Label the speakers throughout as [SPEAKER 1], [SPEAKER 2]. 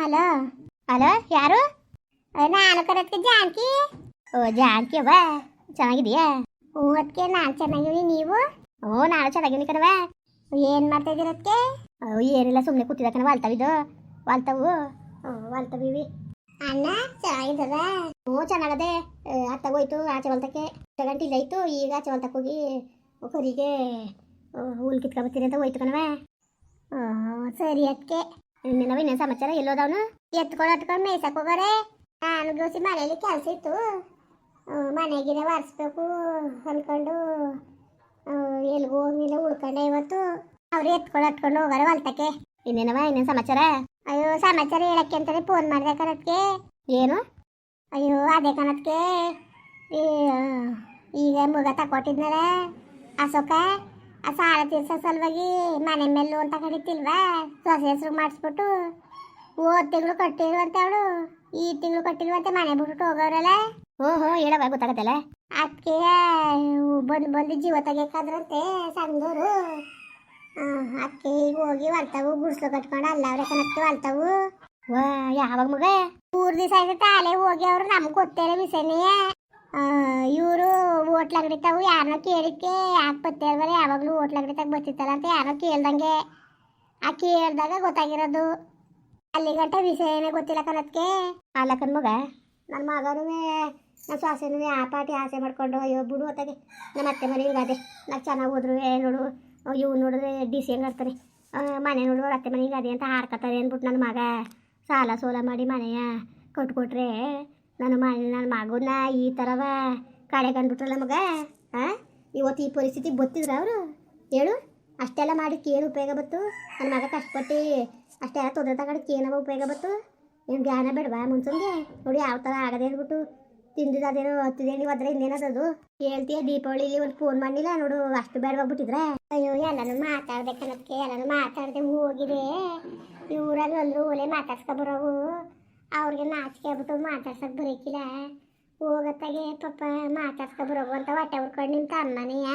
[SPEAKER 1] Hello hello ಯಾರು? ನಾನು ಕರತ್ಗೆ ಜಾನಕಿ. ಓ ಜಾನಕಿ ಅವ್ವ, ಚೆನ್ನಾಗಿದೀಯಾ? ಹ್ಞೂ ಅದಕ್ಕೆ ನಾನು ಚೆನ್ನಾಗಿದ್ದೀನಿ, ನೀವು? ಹ್ಞೂ ನಾನು ಚೆನ್ನಾಗಿದ್ದೀನಿ ಕಣವ. ಏನು ಮಾಡ್ತಾ ಇದ್ದೀರ ಅದಕ್ಕೆ? ಏನಿಲ್ಲ, ಸುಮ್ಮನೆ ಕೂತಿದ್ದ ಕಣವ. ವಾಲ್ತಾವಿದ್ದು ವಾಲ್ತಾವು ವಾಲ್ತಾವಿವಿ. ಅಣ್ಣ ಚೆನ್ನಾಗಿದ್ದದ? ಹ್ಞೂ ಚೆನ್ನಾಗದೆ. ಅತ್ತಾಗೋಯ್ತು ಆಚೆ ಹೊಲ್ತಕ್ಕೆ, ಗಂಟೆ ಇಲ್ಲಾಯ್ತು. ಈಗ ಆಚೆ ಹೊಲ್ತಕ್ಕೆ ಹೋಗಿ ಕರಿಗೆ ಹುಲ್ ಕಿತ್ಕೊಬತ್ತೀನಿ ಅಂತ ಹೋಯ್ತು ಕಣವ. ಸರಿ ಅದಕ್ಕೆ ಇನ್ನೇನವ, ಇನ್ನೇನು ಸಮಾಚಾರ? ಎಲ್ಲೋದವನು? ಎತ್ಕೊಂಡು ಮೇಯ್ಸಕ್ಕೆ ಹೋಗೋರೆ. ನಾನು ದೋಸಿ ಮನೇಲಿ ಕೆಲಸ ಇತ್ತು, ಮನೆಗಿನ ಒರೆಸ್ಬೇಕು ಅಂದ್ಕೊಂಡು ಎಲ್ಗೂ ಹೋಗಿಲ್ಲ, ಉಳ್ಕೊಂಡೆ ಇವತ್ತು. ಅವ್ರು ಎತ್ಕೊಂಡು ಹೋಗೋರೆ ಹೊಲ್ತಕ್ಕೆ. ಇನ್ನೇನವ, ಇನ್ನೇನು ಸಮಾಚಾರ? ಅಯ್ಯೋ ಸಮಾಚಾರ ಹೇಳಕ್ಕೆ ಅಂತಾನೆ ಫೋನ್ ಮಾಡಿದೆ ಕಣಕ್ಕೆ. ಏನು? ಅಯ್ಯೋ ಅದೇ ಕಣಕ್ಕೆ, ಈಗ ಮುಗ ತಕೊಟ್ಟಿದ್ನಲ್ಲ ಅಶೋಕ, ಆ ಸಾಲ ತೀರ್ಸೋ ಸಲುವಾಗಿ ಮನೆ ಮೇಲೆ ಲೋನ್ ತಗೊಂಡಿತ್ತಿಲ್ವಾ, ಸೊಸೆ ಹೆಸ್ರು ಮಾಡಿಸ್ಬಿಟ್ಟು ಹೋದ ತಿಂಗಳು ಕಟ್ಟಿರುವಂತ ಅವಳು ಈ ತಿಂಗಳು ಕಟ್ಟಿಲ್ವಂತೆ, ಮನೆ ಬಿಟ್ಬಿಟ್ಟು ಹೋಗೋರಲ್ಲ. ಓಹೋ ಹೇಳವ, ಗೊತ್ತಾಗತ್ತಲ್ಲ. ಅದಕ್ಕೆ ಬಂದು ಜೀವ ತೆಗಿಯೋಕ್ಕಾದ್ರಂತೆ ಸಂಘದವರು. ಅದಕ್ಕೆ ಈಗ ಹೋಗಿ ಹೊಲ್ತಾವು ಗುಡ್ಸ್ಲು ಕಟ್ಕೊಂಡು ಅಲ್ಲ ಅವ್ರೆ ಕಣಕ್ಕೆ ಹೊಲ್ತಾವು. ವಾ ಯಾವಾಗ ಮಗ? 3 ದಿವಸ ಆಯ್ತು ತಾಲೆ ಹೋಗಿ. ಅವರು ನಮ್ಗೆ ಗೊತ್ತೇನೆ ವಿಷಯನೇ. ಇವರು ಹೋಟ್ಲ್ ಅಂಗಡಿ ತಾವು ಯಾರನ್ನ ಕೇಳಿಕ್ಕೆ ಯಾಕೆ ಬತ್ತೇಳ್ಬಾರೆ, ಯಾವಾಗಲೂ ಹೋಟ್ಲ್ ಅಂಗಡಿ ತಾಗ ಬರ್ತಿತ್ತಲ್ಲ ಅಂತ ಯಾರೋ ಕೇಳ್ದಂಗೆ. ಆ ಕೇಳ್ದಾಗ ಗೊತ್ತಾಗಿರೋದು. ಅಲ್ಲಿ ಗಂಟ ವಿಷಯನೇ ಗೊತ್ತಿಲ್ಲ ಕಣಕ್ಕೆ. ಅಲ್ಲ ಕಣ್ ಮಗ, ನನ್ನ ಮಗನೂ ನನ್ನ ಸೊಸೆನೂ ಆ ಪಾಟಿ ಆಸೆ ಮಾಡ್ಕೊಂಡು ಅಯ್ಯೋ ಬಿಡು ಹೊತ್ತಾಗೆ ನಮ್ಮ ಅತ್ತೆ ಮನೆ ಹಿಂಗಾದೆ, ನಾವು ಚೆನ್ನಾಗಿ ಹೋದ್ರು ನೋಡು ಇವು ನೋಡಿದ್ರೆ ಡಿಸಿ ಹೆಂಗೆ ಆಡ್ತಾರೆ, ಮನೆ ನೋಡುವ ಅತ್ತೆ ಮನೆ ಹಿಂಗಾದೆ ಅಂತ ಹಾಡ್ಕೊತಾರೆ ಅಂದ್ಬಿಟ್ಟು ನನ್ನ ಮಗ ಸಾಲ ಸೋಲ ಮಾಡಿ ಮನೆಯ ಕೊಟ್ಕೊಟ್ರೆ ನನ್ನ ಮಗನ ಈ ಥರವ ಕಡೆ ಕಂಡ್ಬಿಟ್ರಲ್ಲ ಮಗ. ಇವತ್ತು ಈ ಪರಿಸ್ಥಿತಿ ಗೊತ್ತಿದ್ರು ಅವರು ಹೇಳು? ಅಷ್ಟೆಲ್ಲ ಮಾಡಿಕ್ಕೆ ಏನು ಉಪಯೋಗ ಬತ್ತು? ನನ್ನ ಮಗ ಕಷ್ಟಪಟ್ಟು ಅಷ್ಟೆಲ್ಲ ತೊಂದರೆ ತಗೊಳಕ್ಕೆ ಏನವ ಉಪಯೋಗ ಬತ್ತು? ಏನು ಜ್ಞಾನ ಬೇಡವಾ ಮುನ್ಸಂಗೆ? ನೋಡಿ ಯಾವ ಥರ ಆಗದೆ ಅಂದ್ಬಿಟ್ಟು ತಿಂದಿದ್ದೇನೋ ಹತ್ತಿದೇನು ಹೋದ್ರೆ ಇನ್ನೇನದು ಹೇಳ್ತೀಯ. ದೀಪಾವಳಿಲಿ ಒಂದು ಫೋನ್ ಮಾಡಲಿಲ್ಲ ನೋಡು, ಅಷ್ಟು ಬೇಡವಾಗ್ಬಿಟ್ಟಿದ್ರೆ. ಅಯ್ಯೋ ಎಲ್ಲನೂ ಮಾತಾಡ್ಬೇಕನ್ನೋದಕ್ಕೆ ಎಲ್ಲನೂ ಮಾತಾಡದೆ ಹೋಗಿದೆ. ಇವರಲ್ಲಿ ಅಂದರು ಒಲೆ ಮಾತಾಡ್ಸ್ಕೊಬರೋವು, ಅವ್ರಿಗೆ ನಾಚಿಕೆ ಆಗ್ಬಿಟ್ಟು ಮಾತಾಡ್ಸಕ್ಕೆ ಬರೋಕ್ಕಿಲ್ಲ. ಹೋಗತ್ತಾಗೆ ಪಾಪ ಮಾತಾಡ್ಸ್ಕೊಬರೋವು ಅಂತ ಹೊಟ್ಟೆ ಉರ್ಕೊಂಡು ನಿಮ್ಮ ತಮ್ಮನೆಯ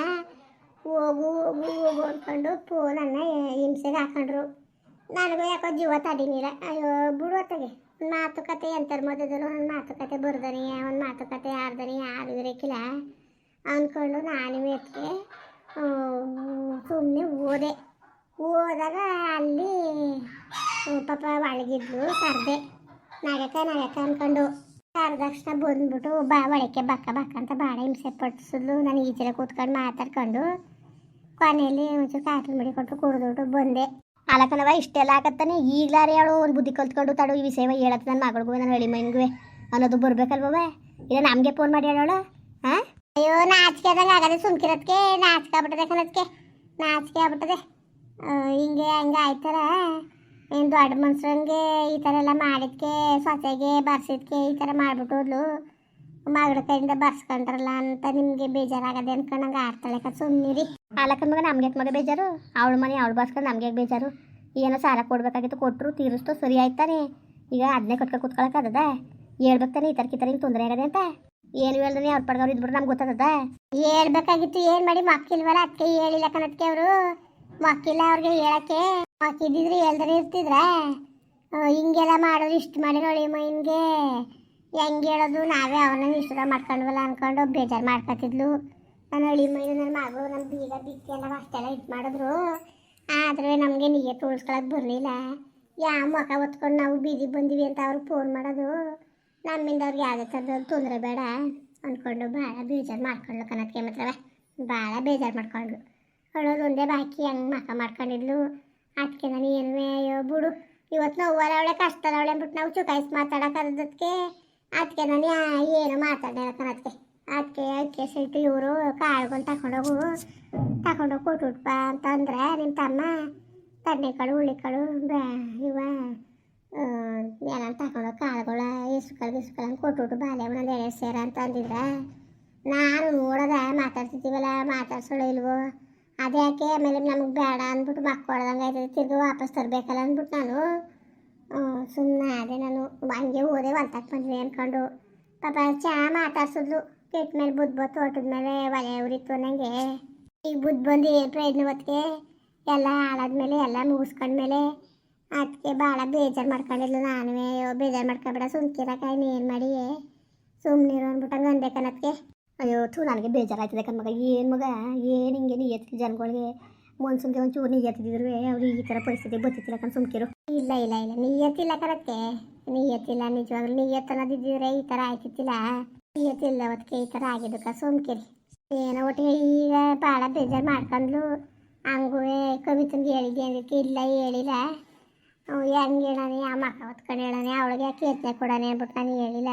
[SPEAKER 1] ಹೋಗು ಹೋಗು ಹೋಗು ಅಂದ್ಕೊಂಡು ಫೋನನ್ನು ಹಿಂಸೆಗೆ ಹಾಕೊಂಡ್ರು. ನನಗೂ ಯಾಕೋ ಜೀವ ತಡೀನಿಲ್ಲ. ಅಯ್ಯೋ ಬಿಡು ಹೊತ್ತಾಗೆ ಮಾತುಕತೆ ಎಂಥರ ಮಧ್ಯದಲ್ಲೂ ಒಂದು ಮಾತುಕತೆ ಬರ್ದನಿ, ಒಂದು ಮಾತುಕತೆ ಆಡ್ದನಿ, ಯಾರು ಇರೋಕ್ಕಿಲ್ಲ ಅಂದ್ಕೊಂಡು ನಾನು ಎತ್ತಿಗೆ ಸುಮ್ಮನೆ ಹೋದಾಗ ಅಲ್ಲಿ ಪಾಪ ಒಳಗಿದ್ಲು. ಕರೆದೆ ನಗಕ ಅಂದ್ಕೊಂಡು ಕರೆದಕ್ಷಣ ಬಂದ್ಬಿಟ್ಟು ಒಳಕ್ಕೆ ಬಕ್ಕ ಅಂತ ಭಾಳ ಹಿಂಸೆ ಪಡಿಸಿದ್ಲು. ನಾನು ಈಚೆಲೆ ಕೂತ್ಕೊಂಡು ಮಾತಾಡ್ಕೊಂಡು ಕೊನೆಯಲ್ಲಿ ಒಂಚೂರು ಕಾಫಿ ಮಾಡಿ ಕೊಟ್ಟು ಕುಡಿದ್ಬಿಟ್ಟು ಬಂದೆ. ಅಲಕನವ ಇಷ್ಟೆಲ್ಲ ಆಗತ್ತಾನೆ ಈಗಲಾರೆ ಅವಳು ಒಂದು ಬುದ್ಧಿ ಕಲ್ತ್ಕೊಂಡು ತಡು ಈ ವಿಷಯ ಹೇಳತ್ತೆ ನನ್ನ ಮಗಳಿಗೂ ನನ್ನ ಹಳಿ ಮೈನ್ಗೂ ಅನ್ನೋದು ಬರ್ಬೇಕಲ್ವವ? ಇಲ್ಲ ನಮಗೆ ಫೋನ್ ಮಾಡಿ ಹೇಳೋಳು? ಅಯ್ಯೋ ನಾಚಿಕೆ ಆದಂಗೆ ಆಗದೆ ಸುಮ್ಕಿರೋದಕ್ಕೆ, ನಾಚಿಕೆ ಆಗ್ಬಿಟ್ಟದೆ ಕಣದಕ್ಕೆ, ನಾಚಿಕೆ ಆಗ್ಬಿಟ್ಟದೆ. ಹಿಂಗೆ ಹಂಗೆ ಆಯ್ತಾರ ಏನು ದೊಡ್ಡ ಮನ್ಸರಂಗೆ ಈ ಥರ ಎಲ್ಲ ಮಾಡಿದ್ಕೆ, ಸೊಸೆಗೆ ಬರ್ಸಿದ್ಕೆ ಈ ಥರ ಮಾಡಿಬಿಟ್ಟು ಹೋದ್ಲು. ಮಗಳ ಕೈಯಿಂದ ಬರ್ಸ್ಕೊಂಡ್ರಲ್ಲ ಅಂತ ನಿಮಗೆ ಬೇಜಾರಾಗದೆ ಅನ್ಕೊಂಡು ನಂಗೆ ಆಡ್ತಾಳೆ ಕತ್ ಸುಮ್ಮನಿರಿ. ಆಲಕ್ಕನ ಮಗ ನಮ್ಗೆ ಮಗ ಬೇಜಾರು, ಅವಳ ಮನೆ ಅವಳು ಬರ್ಸ್ಕೊಂಡು ನಮಗೆ ಬೇಜಾರು. ಏನೋ ಸಾಲ ಕೊಡ್ಬೇಕಾಗಿತ್ತು, ಕೊಟ್ಟರು ತೀರಿಸ್ತು ಸರಿ ಆಯ್ತಾನೆ. ಈಗ ಅದನ್ನೇ ಕಟ್ಕೊಂಡು ಕೂತ್ಕೊಳಕ್ಕಾಗದ? ಹೇಳ್ಬೇಕು ತಾನೆ ಈ ಥರಕ್ಕೆ ಈ ಥರ ಹಿಂಗೆ ತೊಂದರೆ ಆಗದೆ ಅಂತ. ಏನು ಹೇಳ್ದಾನೆ ಅವ್ರ ಪಡ್ಗವ್ರು ಇದ್ಬಿಟ್ರೆ ನಮ್ಗೆ ಗೊತ್ತಾಗದ? ಹೇಳ್ಬೇಕಾಗಿತ್ತು, ಏನು ಮಾಡಿ ಮಕ್ಕಿಲ್ವಲ್ಲ ಅದಕ್ಕೆ ಹೇಳಿಲ್ಲ ಕಣದಕ್ಕೆ. ಅವರು ಮಕ್ಕಿಲ್ಲ ಅವ್ರಿಗೆ ಹೇಳಕ್ಕೆ, ಮಕ್ಕಿದ್ದಿದ್ರೆ ಹೇಳ್ದಾನೆ ಇರ್ತಿದ್ರ. ಹಿಂಗೆಲ್ಲ ಮಾಡೋದು ಇಷ್ಟು ಮಾಡಿರೋ ಹೊಳಿ ಮೈನ್ಗೆ ಹೆಂಗೆ ಹೇಳೋದು? ನಾವೇ ಅವನ್ನ ಇಷ್ಟ ಮಾಡ್ಕೊಂಡ್ವಲ್ಲ ಅಂದ್ಕೊಂಡು ಬೇಜಾರು ಮಾಡ್ಕೊತಿದ್ಲು. ನನ್ನ ಹಳಿ ಮೈನು ನನ್ನ ಮಗಳು ನಮ್ಮ ಬೀಗ ಬಿಕ್ಕಿ ಎಲ್ಲ ಅಷ್ಟೆಲ್ಲ ಇದು ಮಾಡಿದ್ರು. ಆದರೆ ನಮಗೆ ನೀರು ತೋರಿಸ್ಕೊಳಕ್ಕೆ ಬರಲಿಲ್ಲ. ಯಾವ ಮುಖ ಹೊತ್ಕೊಂಡು ನಾವು ಬೀದಿಗೆ ಬಂದೀವಿ ಅಂತ ಅವ್ರಿಗೆ ಫೋನ್ ಮಾಡೋದು. ನಮ್ಮಿಂದ ಅವ್ರಿಗೆ ಯಾವುದೇ ಥರದ ತೊಂದರೆ ಬೇಡ ಅಂದ್ಕೊಂಡು ಭಾಳ ಬೇಜಾರು ಮಾಡ್ಕೊಂಡ್ಲು ಕಣಕ್ಕೆ. ಮಾತ್ರ ಭಾಳ ಬೇಜಾರು ಮಾಡ್ಕೊಂಡ್ಲು. ಹೇಳೋದು ಒಂದೇ ಬಾಕಿ ಹಂಗೆ ಮಖ ಮಾಡ್ಕೊಂಡಿದ್ಲು. ಅದಕ್ಕೆ ನಾನು ಏನು ಅಯ್ಯೋ ಬಿಡು ಇವತ್ತು ನೋವಲ್ಲ ಅವಳೆ ಕಷ್ಟದವಳೆ ಅಂದ್ಬಿಟ್ಟು ನಾವು ಚುಕಾಯಿಸಿ ಮಾತಾಡೋಕ್ಕದಕ್ಕೆ. ಅದಕ್ಕೆ ನಾನು ಏನು ಮಾತಾಡೋಣ ಕಣಕ್ಕೆ. ಅದಕ್ಕೆ ಸೈಟು ಇವರು ಕಾಳುಗಳು ತಗೊಂಡೋಗಿ ಕೊಟ್ಬಿಟ್ಪ ಅಂತಂದ್ರೆ ನಿಮ್ಮ ತಮ್ಮ ತಣ್ಣೆಕಾಳು ಹುಳ್ಳಿಕಾಳು ಇವ ಏನಾರು ತಗೊಂಡೋಗಿ ಕಾಳುಗಳ ಇಸ್ಕಳು ಕೊಟ್ಬಿಟ್ಟು ಬಾಲೆ ಒಂದೊಂದು 2 ಸೇರ ಅಂತ ಅಂದಿದ್ರೆ ನಾನು ನೋಡೋದ ಮಾತಾಡ್ತಿದ್ದೀವಲ್ಲ, ಮಾತಾಡ್ಸೋಳು ಇಲ್ವೋ ಅದೇ ಯಾಕೆ ಆಮೇಲೆ ನಮಗೆ ಬೇಡ ಅಂದ್ಬಿಟ್ಟು ಮಕ್ಕಳ್ದಂಗೆ ಆಯ್ತದೆ, ತಿರ್ಗಿ ವಾಪಸ್ ತರಬೇಕಲ್ಲ ಅಂದ್ಬಿಟ್ಟು ನಾನು ಸುಮ್ಮನೆ ಅದೇ. ನಾನು ಹಂಗೆ ಹೋದೆ ಹೊಲ್ತಕ್ಕೆ ಬಂದ್ವಿ ಅಂದ್ಕೊಂಡು. ಪಾಪ ಚೆನ್ನಾಗಿ ಮಾತಾಡ್ಸಿದ್ಲು. ಕೆಟ್ಟ ಮೇಲೆ ಬುದ್ಧ ತೋಟದ ಮೇಲೆ ಒಲೆ ಉರಿತು ನನಗೆ. ಈಗ ಬುದ್ಧ ಬಂದು ಏನು ಪ್ರಯೋಜನ ಹೊತ್ತಿಗೆ ಎಲ್ಲ ಹಾಳಾದ್ಮೇಲೆ ಎಲ್ಲ ಮುಗಿಸ್ಕೊಂಡ್ಮೇಲೆ ಅದಕ್ಕೆ ಭಾಳ ಬೇಜಾರು ಮಾಡ್ಕೊಂಡಿದ್ಲು. ನಾನು ಬೇಜಾರು ಮಾಡ್ಕೊಬೇಡ ಸುಮ್ಕಿರಕ ಏನು ಮಾಡಿ ಸುಮ್ಮನಿರು ಅಂದ್ಬಿಟ್ಟಂಗೆ ಅಂದೆ ಕಣತ್ಗೆ. ಅಯ್ಯೋ ನನಗೆ ಬೇಜಾರಾಯ್ತದೆ ಕಣ್ಮಗ. ಏನು ಮಗ ಏನು ಹಿಂಗೆ ನೀಯತ್ತಿ ಜನಗಳಿಗೆ ಮನ್ಸೂನ್ಗೆ ಒಂಚೂರು ನೀಯತ್ತಿದ್ರು ಅವ್ರು ಈ ಥರ ಪರಿಸ್ಥಿತಿ ಬತ್ತಿತ್ತಿಲ್ಲ ಕಣ್ ಸುಮ್ಕಿರು. ಇಲ್ಲ ಇಲ್ಲ ಇಲ್ಲ ನೀಯತ್ತಿಲ್ಲ ಕಣಕ್ಕೆ, ನೀಯತ್ತಿಲ್ಲ. ನಿಜವಾಗ್ಲೂ ನೀಯತ್ತು ಅನ್ನೋದಿದ್ದಿದ್ರೆ ಈ ಥರ ಆಯ್ತಿತ್ತಿಲ್ಲ. ನೀಯತ್ತಿಲ್ಲ ಅವತ್ತಿಗೆ ಈ ಥರ ಆಗಿದ್ದಕ್ಕ ಸುಮ್ಕಿರಿ. ಏನೋ ಒಟ್ಟಿಗೆ ಈಗ ಭಾಳ ಬೇಜಾರು ಮಾಡ್ಕೊಂಡ್ಲು. ಹಂಗೂ ಕವಿತಂಗೆ ಹೇಳಿದ್ದೆ ಅದಕ್ಕೆ ಇಲ್ಲ ಹೇಳಿಲ್ಲ. ಹೆಂಗೆ ಹೇಳಾನೆ ಆ ಮಕ್ಕ ಹೊತ್ಕೊಂಡು ಹೇಳಾನೆ ಅವಳಿಗೆ ಕೇತನೆ ಕೊಡಾನೆ ಅಂದ್ಬಿಟ್ಟು ನಾನು ಹೇಳಿಲ್ಲ.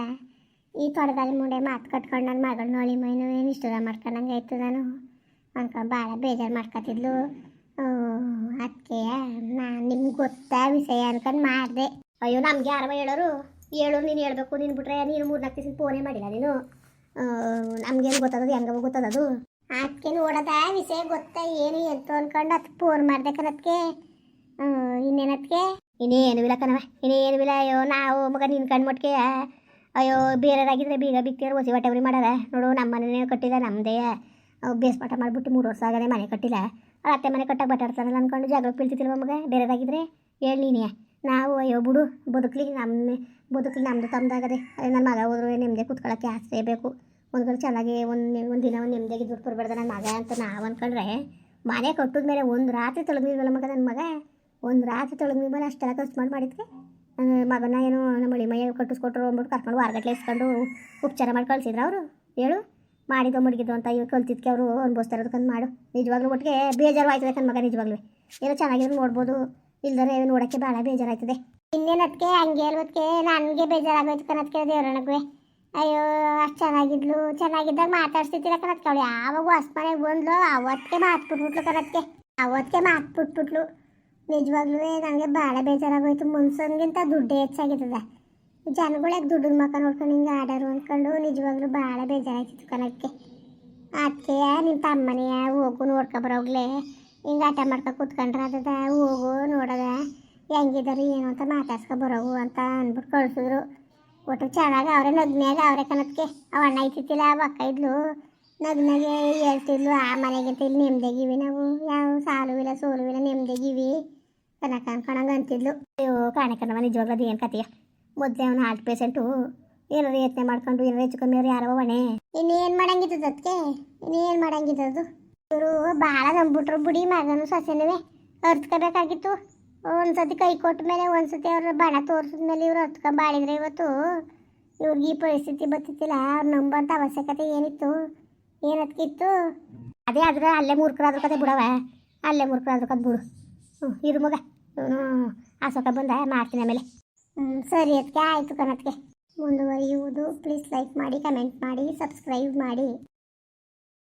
[SPEAKER 1] ಈ ತೊಡದಲ್ಲಿ ಮುಂಡೆ ಮಾತು ಕಟ್ಕೊಂಡು ನನ್ನ ಮಗಳು ನೋಳಿ ಮೈನು ಏನು ಇಷ್ಟದ ಮಾಡ್ಕೊಂಡಂಗೆ ಆಯ್ತು. ನಾನು ಅನ್ಕೊಂಡು ಭಾಳ ಬೇಜಾರು ಮಾಡ್ಕೊತಿದ್ಲು. ಅದಕ್ಕೆ ನಾನು ನಿಮ್ಗೆ ಗೊತ್ತಾ ವಿಷಯ ಅನ್ಕೊಂಡು ಮಾಡಿದೆ. ಅಯ್ಯೋ ನಮ್ಗೆ ಯಾರವ ಹೇಳೋರು ನೀನು ಹೇಳ್ಬೇಕು. ನೀನು ಬಿಟ್ರೆ ನೀನು 3-4 ದಿವಸ ಫೋನೇ ಮಾಡಿಲ್ಲ ನೀನು. ನಮ್ಗೇನು ಗೊತ್ತದದು ಹೆಂಗವ ಗೊತ್ತದದು. ಅದಕ್ಕೆ ನೋಡೋದ ವಿಷಯ ಗೊತ್ತಾ ಏನು ಎಂತು ಅನ್ಕೊಂಡು ಅದಕ್ಕೆ ಫೋನ್ ಮಾಡಿದೆ ಕಣದಕ್ಕೆ. ಇನ್ನೇನದಕ್ಕೆ ಇನ್ನೇನು ಇಲ್ಲ ಕಣವ, ಇನ್ನೇನು ಇಲ್ಲ. ಅಯ್ಯೋ ನಾವು ಮಗ ನಿನ್ನ ಕಣ್ಮಟ್ಗೆ ಅಯ್ಯೋ ಬೇರೆಯವರಾಗಿದ್ದರೆ ಬೀಗ ಬಿಕ್ತಿಯರು ಹೊಸಿ ಹೊಟ್ಟೆವ್ರಿ ಮಾಡಾರ ನೋಡು. ನಮ್ಮ ಮನೆ ಕಟ್ಟಿಲ್ಲ, ನಮ್ಮದೇ ಬೇಸ್ಪಾಟ ಮಾಡಿಬಿಟ್ಟು 3 ವರ್ಷ ಆಗದೆ ಮನೆ ಕಟ್ಟಿಲ್ಲ. ಅವ್ರ ಅತ್ತೆ ಮನೆ ಕಟ್ಟಾಗ ಬಟಾಡ್ತಾರಲ್ಲ ಅಂದ್ಕೊಂಡು ಜಾಗಕ್ಕೆ ಬೀಳ್ತಿತ್ತಿಲ್ವ ಮಗ. ಬೇರೆಯವರಾಗಿದ್ದರೆ ಹೇಳಿ ನೀನೇ. ನಾವು ಅಯ್ಯೋ ಬಿಡು ಬದುಕಲಿ ನಮ್ಮದು ತಮ್ಮದಾಗದೆ. ನನ್ನ ಮಗ ಹೋದ್ರು ನೆಮ್ಮದಿ ಕೂತ್ಕೊಳ್ಳೋಕ್ಕೆ ಆಸರೆ ಬೇಕು. ಒಂದು ಚೆನ್ನಾಗಿ ಒಂದು ದಿನ ಒಂದು ನೆಮ್ಮದಿಯಾಗಿ ದುಡ್ಡು ಕೊಡ್ಬಾರ್ದು ನನ್ನ ಮಗ ಅಂತ ನಾವು ಅಂದ್ಕೊಂಡ್ರೆ ಮನೆ ಕಟ್ಟಿದ ಮೇಲೆ ಒಂದು ರಾತ್ರಿ ತೊಳಗಿಲ್ವಲ್ಲ ಮಗ. ನನ್ನ ಮಗ ಒಂದು ರಾತ್ರಿ ತೊಳಗಿದ ಮೇಲೆ ಅಷ್ಟೆಲ್ಲ ಖರ್ಚು ಮಾಡಿದ್ಕೆ ಮಗನ ಏನು ನಮ್ಮ ಮಳಿ ಮೈಯ ಕಟ್ಟಿಸ್ಕೊಟ್ರು ಅಂದ್ಬಿಟ್ಟು ಕರ್ಕೊಂಡು ವಾರಗಟ್ಲೆ ಇಸ್ಕೊಂಡು ಉಪಚಾರ ಮಾಡಿ ಕಳಿಸಿದ್ರು ಅವರು. ಹೇಳು ಮಾಡಿದ್ದು ಮಡಗಿದ್ದು ಅಂತ ಇವ್ರು ಕಲ್ತಿದ್ಕೆ ಅವರು ಅನ್ಭವಿಸ್ತಾ ಇರೋದಕ್ಕಂದು ಮಾಡು. ನಿಜವಾಗ್ಲೂ ಒಟ್ಟಿಗೆ ಬೇಜಾರು ಆಯ್ತದೆ ಕಣ್ಣ ಮಗ. ನಿಜವಾಗ್ಲೂ ಏನೋ ಚೆನ್ನಾಗಿರೋ ನೋಡ್ಬೋದು, ಇಲ್ದರೆ ನೋಡೋಕ್ಕೆ ಭಾಳ ಬೇಜಾರಾಯ್ತದೆ. ಇನ್ನೇನದಕ್ಕೆ ಹಂಗೆ ಅಲ್ವದಕ್ಕೆ ನನಗೆ ಬೇಜಾರಾಗೋಯ್ತು ಕಣದಕ್ಕೆ ದೇವ್ರಣgue. ಅಯ್ಯೋ ಅಷ್ಟು ಚೆನ್ನಾಗಿದ್ದಾಗ ಮಾತಾಡ್ಸ್ತಿದ್ದಿಲ್ಲ ಕಣದಕ್ಕೆ. ಅವಳು ಯಾವಾಗ ಹೊಸ ಮನೆಗೆ ಬಂದ್ಲು ಅವತ್ತಿಗೆ ಮಾತು ಬಿಟ್ಬಿಟ್ಲು. ನಿಜವಾಗ್ಲೂ ನನಗೆ ಭಾಳ ಬೇಜಾರಾಗೋಯ್ತು. ಮುನ್ಸನ್ಗಿಂತ ದುಡ್ಡೇ ಹೆಚ್ಚಾಗಿರ್ತದೆ. ಜನಗಳಿಗೆ ದುಡ್ಡಿನ ಮಕ್ಕ ನೋಡ್ಕೊಂಡು ಹಿಂಗೆ ಆಡೋರು ಅಂದ್ಕೊಂಡು ನಿಜವಾಗ್ಲೂ ಭಾಳ ಬೇಜಾರಾಯ್ತಿತ್ತು ಕಣಕ್ಕೆ. ಅದಕ್ಕೆ ನಿಮ್ಮ ತಮ್ಮನೆಯ ಹೋಗು ನೋಡ್ಕೊಬರೋಗ್ಲೆ ಹಿಂಗೆ ಆಟ ಮಾಡ್ಕೊ ಕೂತ್ಕೊಂಡ್ರೆ ಅದದ ಹೋಗು ನೋಡೋದ ಹೆಂಗಿದಾರು ಏನು ಅಂತ ಮಾತಾಡ್ಸ್ಕೊಬರೋಗು ಅಂತ ಅಂದ್ಬಿಟ್ಟು ಕಳಿಸಿದ್ರು. ಒಟ್ಟು ಚೆನ್ನಾಗಿ ಅವರೇ ನಗ್ನಾಗ ಅವರೇ ಕಣಕ್ಕೆ. ಅವ ಅಣ್ಣ ಐತಿತ್ತಿಲ್ಲ ಅಕ್ಕ ಇದ್ಲು ನಗ್ನಾಗೆ ಹೇಳ್ತಿದ್ಲು. ಆ ಮನೆಗಿಂತ ಇಲ್ಲಿ ನೆಮ್ಮದಿಗಿವಿ ನಾವು, ಯಾವ ಸಾಲು ಇಲ್ಲ ಸೋಲು ಇಲ್ಲ ನೆಮ್ಮದಿಗಿವಿ ಕನಕ ಅನ್ಕೊಂಡಂಗೆ ಅಂತಿದ್ಲು. ಅಯ್ಯೋ ಕಾಣಕನ್ನವ ನಿಜವಾಗ್ಲೂ ಅದು ಏನು ಕತೆಯ. ಮೊದಲೇ ಅವನು ಹಾರ್ಟ್ ಪೇಷೆಂಟು ಏನಾರು ಯತ್ನೆ ಮಾಡ್ಕೊಂಡು ಏನಾರು ಹೆಚ್ಚು ಕಮ್ಮಿ ಅವ್ರು ಯಾರವ ಹೊಣೆ. ಇನ್ನೇನು ಮಾಡಂಗಿದ್ದದು ಅದಕ್ಕೆ, ಇನ್ನೇನು ಮಾಡಂಗಿದ್ದದು. ಇವರು ಭಾಳ ನಂಬಿಟ್ರು ಬಿಡಿ. ಮಗನು ಸೊಸೆನೂ ಅರ್ತ್ಕೋಬೇಕಾಗಿತ್ತು. ಒಂದ್ಸತಿ ಕೈ ಕೊಟ್ಟ ಮೇಲೆ ಒಂದ್ಸತಿ ಅವ್ರ ಬಣ ತೋರಿಸಿದ್ಮೇಲೆ ಇವ್ರು ಅರ್ತ್ಕೊಂಬಾಳಿದ್ರೆ ಇವತ್ತು ಇವ್ರಿಗೆ ಈ ಪರಿಸ್ಥಿತಿ ಬತ್ತಿತ್ತಿಲ್ಲ. ಅವ್ರು ನಂಬಂಥ ಅವಶ್ಯಕತೆ ಏನಿತ್ತು, ಏನದಕ್ಕಿತ್ತು. ಅದೇ ಆದ್ರೆ ಅಲ್ಲೇ ಮೂರ್ಖರಾದ್ರ ಕತೆ ಬಿಡವ, ಅಲ್ಲೇ ಮೂರ್ಖರಾದ್ರ ಕತೆ ಬಿಡು. ಇರು ಮಗ ಆಸೋಕ ಬಂದ ಮಾಡ್ತೀನಿ ಆಮೇಲೆ. ಸರಿ ಅದಕ್ಕೆ ಆಯಿತು ಕಣದಕ್ಕೆ. ಮುಂದುವರಿಯುವುದು. ಪ್ಲೀಸ್ ಲೈಕ್ ಮಾಡಿ, ಕಮೆಂಟ್ ಮಾಡಿ, ಸಬ್ಸ್ಕ್ರೈಬ್ ಮಾಡಿ.